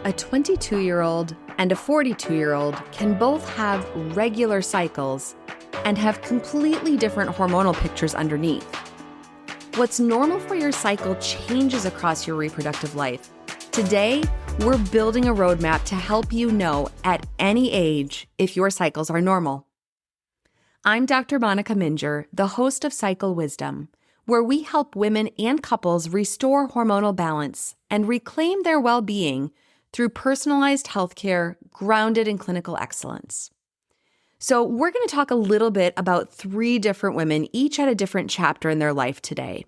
A 22-year-old and a 42-year-old can both have regular cycles and have completely different hormonal pictures underneath. What's normal for your cycle changes across your reproductive life. Today, we're building a roadmap to help you know at any age if your cycles are normal. I'm Dr. Monica Minjeur, the host of Cycle Wisdom, where we help women and couples restore hormonal balance and reclaim their well-being through personalized healthcare grounded in clinical excellence. So we're going to talk a little bit about 3 different women, each at a different chapter in their life today.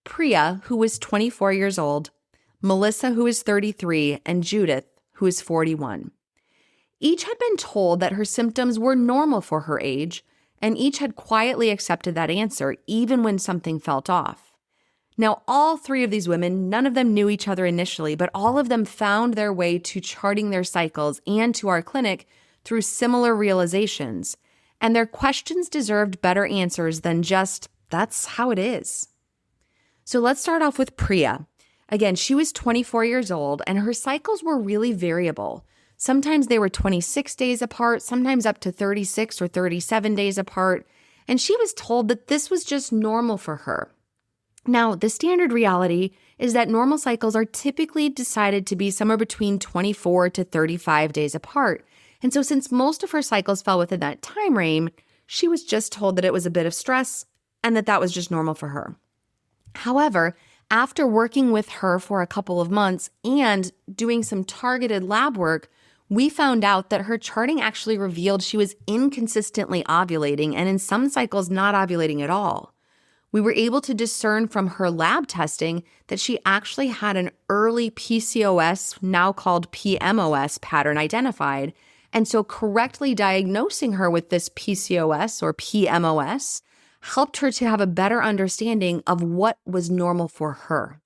Priya, who is 24 years old, Melissa, who is 33, and Judith, who is 41. Each had been told that her symptoms were normal for her age, and each had quietly accepted that answer, even when something felt off. Now, all 3 of these women, none of them knew each other initially, but all of them found their way to charting their cycles and to our clinic through similar realizations. And their questions deserved better answers than just, that's how it is. So let's start off with Priya. Again, she was 24 years old, and her cycles were really variable. Sometimes they were 26 days apart, sometimes up to 36 or 37 days apart, and she was told that this was just normal for her. Now, the standard reality is that normal cycles are typically decided to be somewhere between 24 to 35 days apart. And so since most of her cycles fell within that time frame, she was just told that it was a bit of stress and that was just normal for her. However, after working with her for a couple of months and doing some targeted lab work, we found out that her charting actually revealed she was inconsistently ovulating and in some cycles not ovulating at all. We were able to discern from her lab testing that she actually had an early PCOS, now called PMOS, pattern identified. And so correctly diagnosing her with this PCOS or PMOS helped her to have a better understanding of what was normal for her.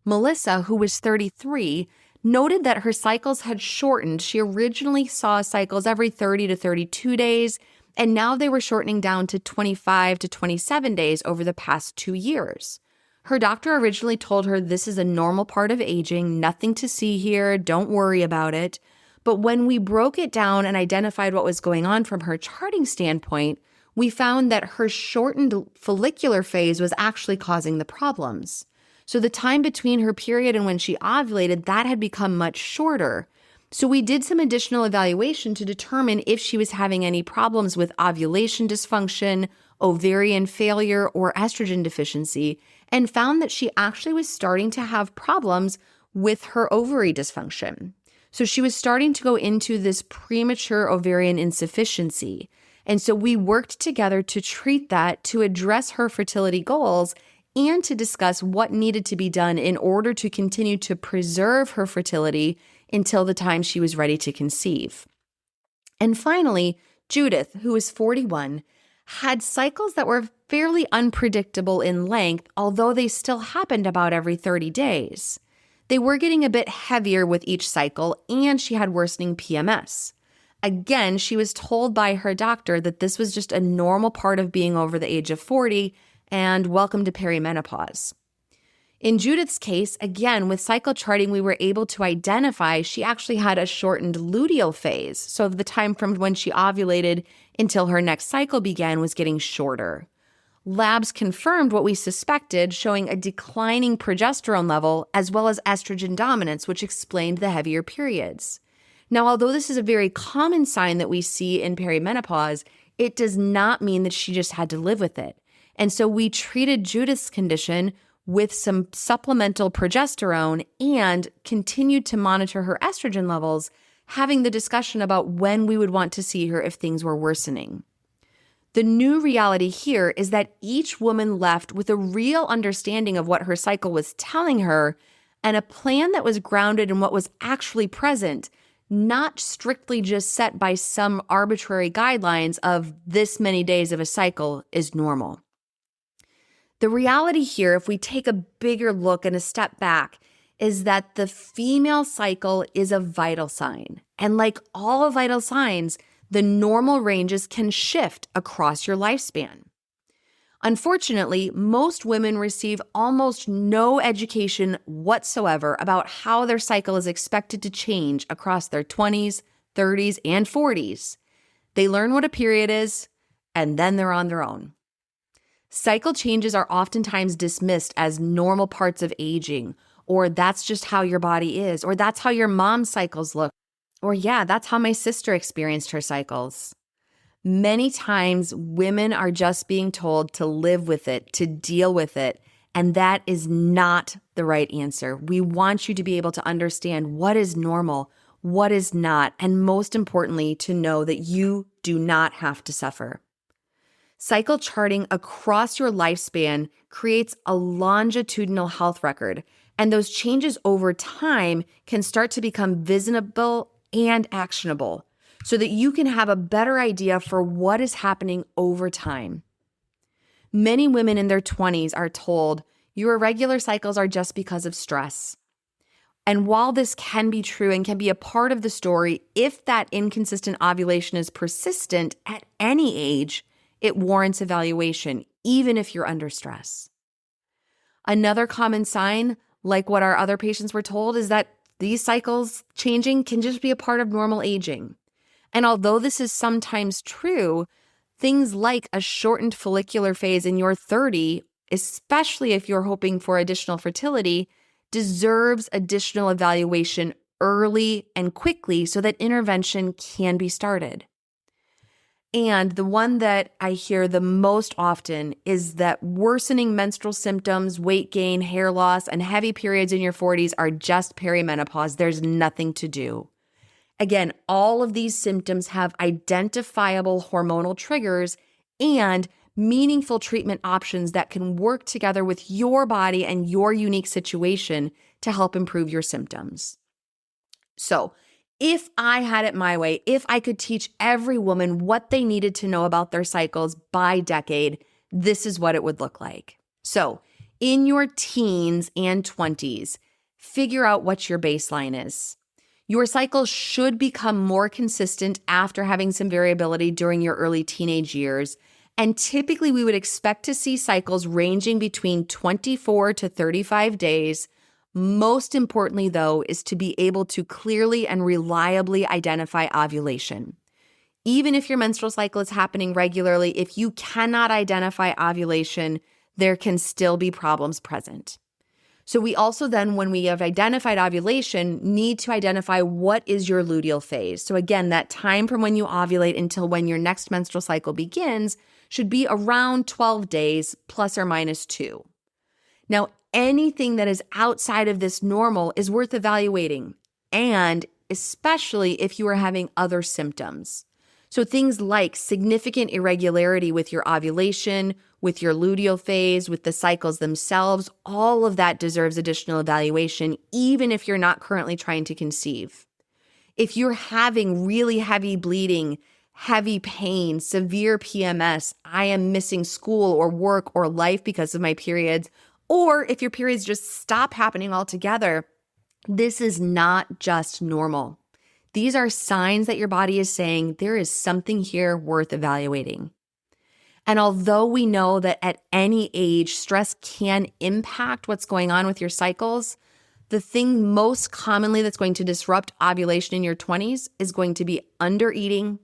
Melissa, who was 33, noted that her cycles had shortened. She originally saw cycles every 30 to 32 days, and now they were shortening down to 25 to 27 days over the past 2 years. Her doctor originally told her this is a normal part of aging, nothing to see here, don't worry about it. But when we broke it down and identified what was going on from her charting standpoint, we found that her shortened follicular phase was actually causing the problems. So the time between her period and when she ovulated, that had become much shorter. So we did some additional evaluation to determine if she was having any problems with ovulation dysfunction, ovarian failure, or estrogen deficiency, and found that she actually was starting to have problems with her ovary dysfunction. So she was starting to go into this premature ovarian insufficiency. And so we worked together to treat that, to address her fertility goals, and to discuss what needed to be done in order to continue to preserve her fertility until the time she was ready to conceive. And finally, Judith, who is 41, had cycles that were fairly unpredictable in length, although they still happened about every 30 days. They were getting a bit heavier with each cycle, and she had worsening PMS. Again, she was told by her doctor that this was just a normal part of being over the age of 40 and welcome to perimenopause. In Judith's case, again, with cycle charting, we were able to identify she actually had a shortened luteal phase. So the time from when she ovulated until her next cycle began was getting shorter. Labs confirmed what we suspected, showing a declining progesterone level as well as estrogen dominance, which explained the heavier periods. Now, although this is a very common sign that we see in perimenopause, it does not mean that she just had to live with it. And so we treated Judith's condition with some supplemental progesterone and continued to monitor her estrogen levels, having the discussion about when we would want to see her if things were worsening. The new reality here is that each woman left with a real understanding of what her cycle was telling her and a plan that was grounded in what was actually present, not strictly just set by some arbitrary guidelines of this many days of a cycle is normal. The reality here, if we take a bigger look and a step back, is that the female cycle is a vital sign. And like all vital signs, the normal ranges can shift across your lifespan. Unfortunately, most women receive almost no education whatsoever about how their cycle is expected to change across their 20s, 30s, and 40s. They learn what a period is, and then they're on their own. Cycle changes are oftentimes dismissed as normal parts of aging, or that's just how your body is, or that's how your mom's cycles look, or yeah, that's how my sister experienced her cycles. Many times, women are just being told to live with it, to deal with it, and that is not the right answer. We want you to be able to understand what is normal, what is not, and most importantly, to know that you do not have to suffer. Cycle charting across your lifespan creates a longitudinal health record, and those changes over time can start to become visible and actionable, so that you can have a better idea for what is happening over time. Many women in their 20s are told, your irregular cycles are just because of stress. And while this can be true and can be a part of the story, if that inconsistent ovulation is persistent at any age, it warrants evaluation, even if you're under stress. Another common sign, like what our other patients were told, is that these cycles changing can just be a part of normal aging. And although this is sometimes true, things like a shortened follicular phase in your 30, especially if you're hoping for additional fertility, deserves additional evaluation early and quickly so that intervention can be started. And the one that I hear the most often is that worsening menstrual symptoms, weight gain, hair loss, and heavy periods in your 40s are just perimenopause. There's nothing to do. Again, all of these symptoms have identifiable hormonal triggers and meaningful treatment options that can work together with your body and your unique situation to help improve your symptoms. So, if I had it my way, if I could teach every woman what they needed to know about their cycles by decade, this is what it would look like. So, in your teens and 20s, figure out what your baseline is. Your cycles should become more consistent after having some variability during your early teenage years. And typically, we would expect to see cycles ranging between 24 to 35 days. Most importantly, though, is to be able to clearly and reliably identify ovulation. Even if your menstrual cycle is happening regularly, if you cannot identify ovulation, there can still be problems present. So we also then, when we have identified ovulation, need to identify what is your luteal phase. So again, that time from when you ovulate until when your next menstrual cycle begins should be around 12 days plus or minus 2. Now, anything that is outside of this normal is worth evaluating, and especially if you are having other symptoms. So things like significant irregularity with your ovulation, with your luteal phase, with the cycles themselves, all of that deserves additional evaluation, even if you're not currently trying to conceive. If you're having really heavy bleeding, heavy pain, severe PMS, I am missing school or work or life because of my periods, or if your periods just stop happening altogether, this is not just normal. These are signs that your body is saying there is something here worth evaluating. And although we know that at any age, stress can impact what's going on with your cycles, the thing most commonly that's going to disrupt ovulation in your 20s is going to be undereating,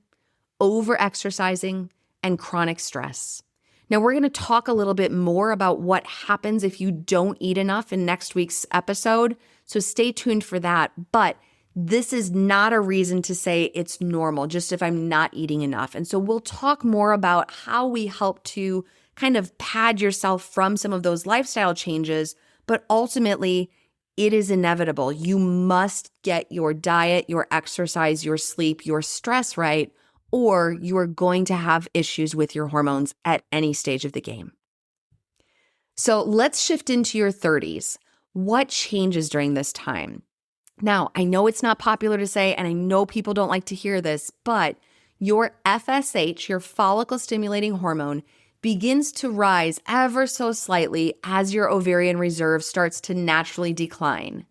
over-exercising, and chronic stress. Now, we're going to talk a little bit more about what happens if you don't eat enough in next week's episode, so stay tuned for that. But this is not a reason to say it's normal, just if I'm not eating enough. And so we'll talk more about how we help to kind of pad yourself from some of those lifestyle changes, but ultimately, it is inevitable. You must get your diet, your exercise, your sleep, your stress right, or you are going to have issues with your hormones at any stage of the game. So let's shift into your 30s. What changes during this time? Now, I know it's not popular to say, and I know people don't like to hear this, but your FSH, your follicle stimulating hormone, begins to rise ever so slightly as your ovarian reserve starts to naturally decline.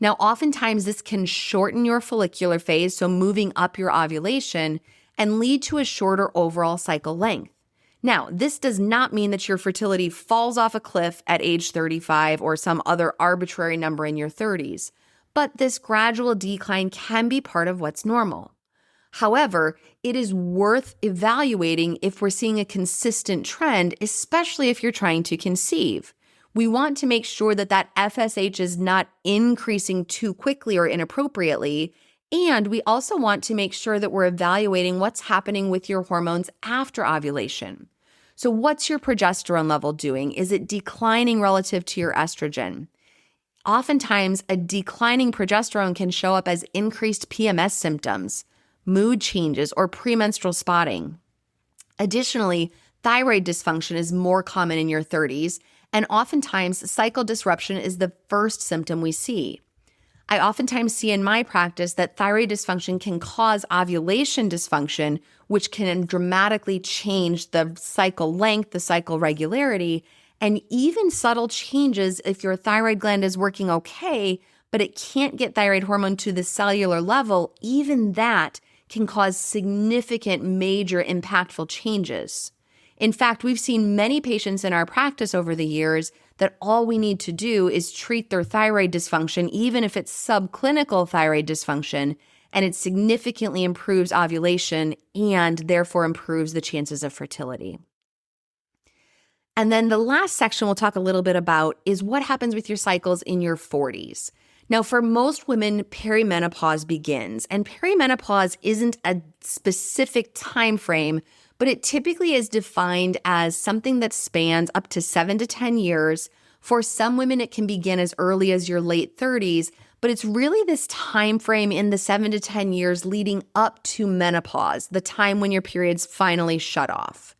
Now, oftentimes this can shorten your follicular phase, so moving up your ovulation, and lead to a shorter overall cycle length. Now, this does not mean that your fertility falls off a cliff at age 35 or some other arbitrary number in your 30s, but this gradual decline can be part of what's normal. However, it is worth evaluating if we're seeing a consistent trend, especially if you're trying to conceive. We want to make sure that that FSH is not increasing too quickly or inappropriately, and we also want to make sure that we're evaluating what's happening with your hormones after ovulation. So what's your progesterone level doing? Is it declining relative to your estrogen? Oftentimes, a declining progesterone can show up as increased PMS symptoms, mood changes, or premenstrual spotting. Additionally, thyroid dysfunction is more common in your 30s, and oftentimes cycle disruption is the first symptom we see. I oftentimes see in my practice that thyroid dysfunction can cause ovulation dysfunction, which can dramatically change the cycle length, the cycle regularity, and even subtle changes if your thyroid gland is working okay, but it can't get thyroid hormone to the cellular level. Even that can cause significant, major, impactful changes. In fact, we've seen many patients in our practice over the years that all we need to do is treat their thyroid dysfunction, even if it's subclinical thyroid dysfunction, and it significantly improves ovulation and therefore improves the chances of fertility. And then the last section we'll talk a little bit about is what happens with your cycles in your 40s. Now, for most women, perimenopause begins, and perimenopause isn't a specific time frame, but it typically is defined as something that spans up to 7 to 10 years. For some women, it can begin as early as your late 30s, but it's really this time frame in the 7 to 10 years leading up to menopause, the time when your periods finally shut off.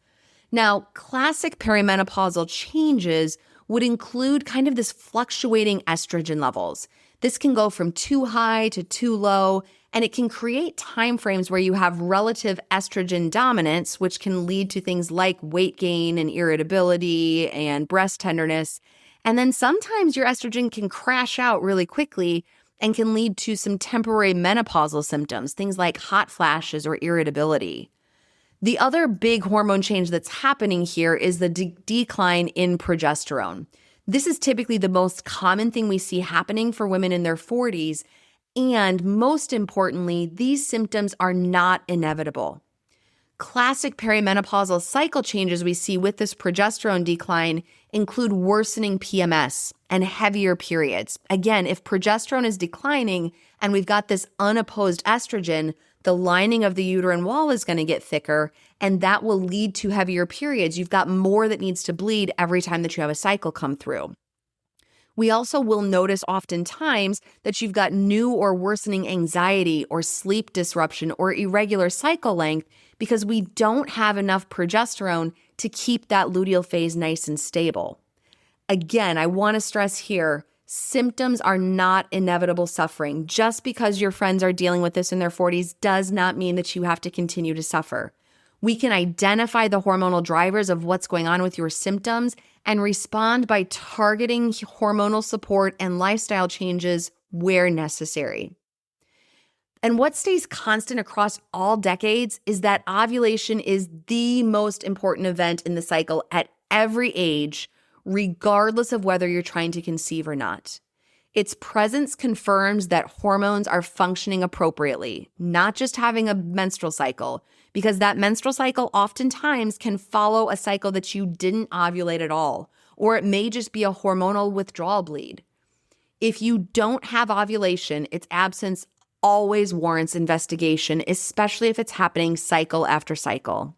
Now, classic perimenopausal changes would include kind of this fluctuating estrogen levels. This can go from too high to too low, and it can create timeframes where you have relative estrogen dominance, which can lead to things like weight gain and irritability and breast tenderness. And then sometimes your estrogen can crash out really quickly and can lead to some temporary menopausal symptoms, things like hot flashes or irritability. The other big hormone change that's happening here is the decline in progesterone. This is typically the most common thing we see happening for women in their 40s, and most importantly, these symptoms are not inevitable. Classic perimenopausal cycle changes we see with this progesterone decline include worsening PMS and heavier periods. Again, if progesterone is declining and we've got this unopposed estrogen, the lining of the uterine wall is going to get thicker, and that will lead to heavier periods. You've got more that needs to bleed every time that you have a cycle come through. We also will notice oftentimes that you've got new or worsening anxiety or sleep disruption or irregular cycle length because we don't have enough progesterone to keep that luteal phase nice and stable. Again, I want to stress here, symptoms are not inevitable suffering. Just because your friends are dealing with this in their 40s does not mean that you have to continue to suffer. We can identify the hormonal drivers of what's going on with your symptoms and respond by targeting hormonal support and lifestyle changes where necessary. And what stays constant across all decades is that ovulation is the most important event in the cycle at every age, regardless of whether you're trying to conceive or not. Its presence confirms that hormones are functioning appropriately, not just having a menstrual cycle, because that menstrual cycle oftentimes can follow a cycle that you didn't ovulate at all, or it may just be a hormonal withdrawal bleed. If you don't have ovulation, its absence always warrants investigation, especially if it's happening cycle after cycle.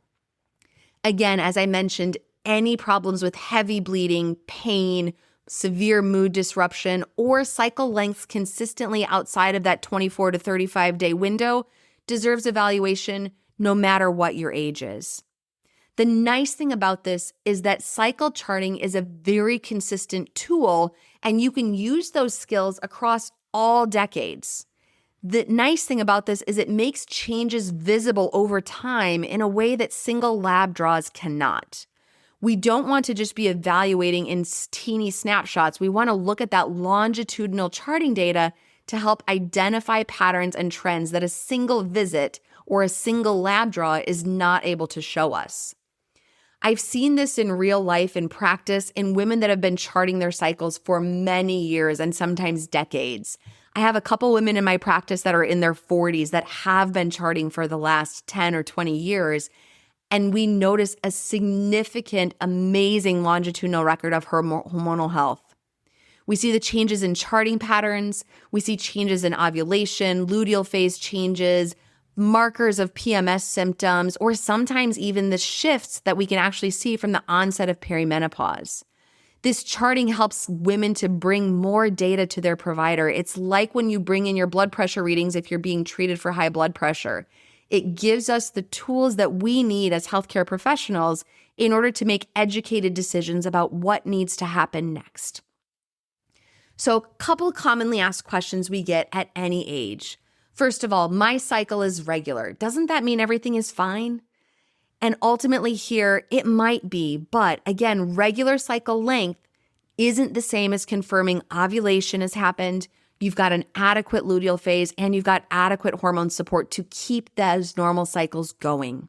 Again, as I mentioned, any problems with heavy bleeding, pain, severe mood disruption, or cycle lengths consistently outside of that 24 to 35 day window deserves evaluation no matter what your age is. The nice thing about this is that cycle charting is a very consistent tool, and you can use those skills across all decades. The nice thing about this is it makes changes visible over time in a way that single lab draws cannot. We don't want to just be evaluating in teeny snapshots. We want to look at that longitudinal charting data to help identify patterns and trends that a single visit or a single lab draw is not able to show us. I've seen this in real life, in practice, in women that have been charting their cycles for many years and sometimes decades. I have a couple women in my practice that are in their 40s that have been charting for the last 10 or 20 years, and we notice a significant, amazing longitudinal record of hormonal health. We see the changes in charting patterns. We see changes in ovulation, luteal phase changes, markers of PMS symptoms, or sometimes even the shifts that we can actually see from the onset of perimenopause. This charting helps women to bring more data to their provider. It's like when you bring in your blood pressure readings if you're being treated for high blood pressure. It gives us the tools that we need as healthcare professionals in order to make educated decisions about what needs to happen next. So a couple commonly asked questions we get at any age. First of all, my cycle is regular. Doesn't that mean everything is fine? And ultimately here, it might be, but again, regular cycle length isn't the same as confirming ovulation has happened, you've got an adequate luteal phase, and you've got adequate hormone support to keep those normal cycles going.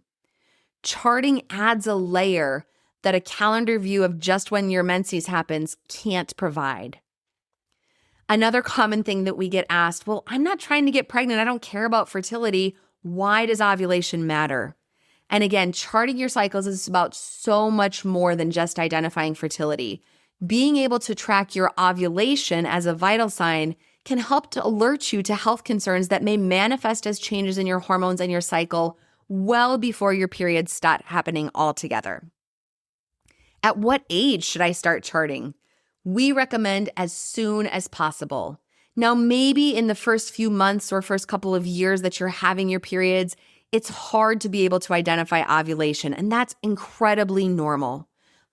Charting adds a layer that a calendar view of just when your menses happens can't provide. Another common thing that we get asked, well, I'm not trying to get pregnant. I don't care about fertility. Why does ovulation matter? And again, charting your cycles is about so much more than just identifying fertility. Being able to track your ovulation as a vital sign can help to alert you to health concerns that may manifest as changes in your hormones and your cycle well before your periods start happening altogether. At what age should I start charting? We recommend as soon as possible. Now, maybe in the first few months or first couple of years that you're having your periods, it's hard to be able to identify ovulation, and that's incredibly normal.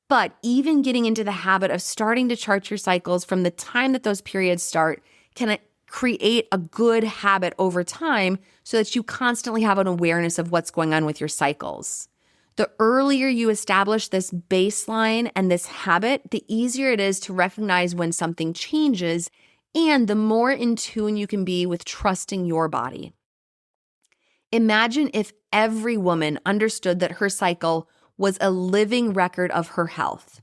But even getting into the habit of starting to chart your cycles from the time that those periods start can create a good habit over time so that you constantly have an awareness of what's going on with your cycles. The earlier you establish this baseline and this habit, the easier it is to recognize when something changes and the more in tune you can be with trusting your body. Imagine if every woman understood that her cycle was a living record of her health,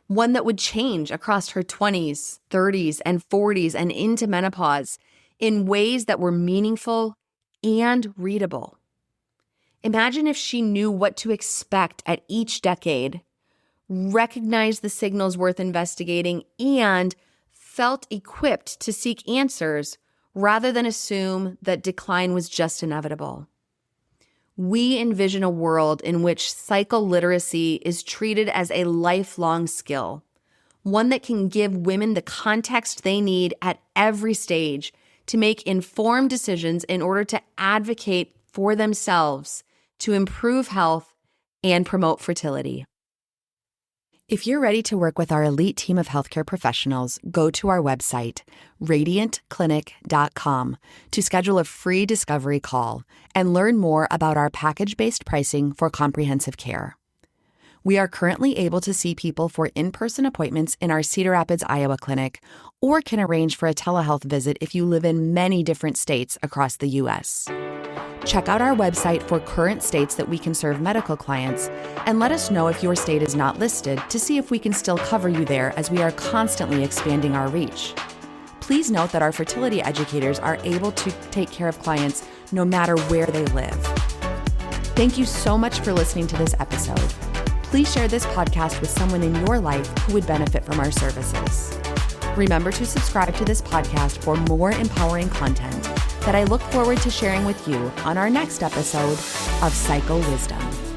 one that would change across her 20s, 30s, and 40s and into menopause in ways that were meaningful and readable. Imagine if she knew what to expect at each decade, recognized the signals worth investigating, and felt equipped to seek answers rather than assume that decline was just inevitable. We envision a world in which cycle literacy is treated as a lifelong skill, one that can give women the context they need at every stage to make informed decisions in order to advocate for themselves, to improve health and promote fertility. If you're ready to work with our elite team of healthcare professionals, go to our website, radiantclinic.com, to schedule a free discovery call and learn more about our package-based pricing for comprehensive care. We are currently able to see people for in-person appointments in our Cedar Rapids, Iowa clinic, or can arrange for a telehealth visit if you live in many different states across the U.S. Check out our website for current states that we can serve medical clients, and let us know if your state is not listed to see if we can still cover you there as we are constantly expanding our reach. Please note that our fertility educators are able to take care of clients no matter where they live. Thank you so much for listening to this episode. Please share this podcast with someone in your life who would benefit from our services. Remember to subscribe to this podcast for more empowering content that I look forward to sharing with you on our next episode of Cycle Wisdom.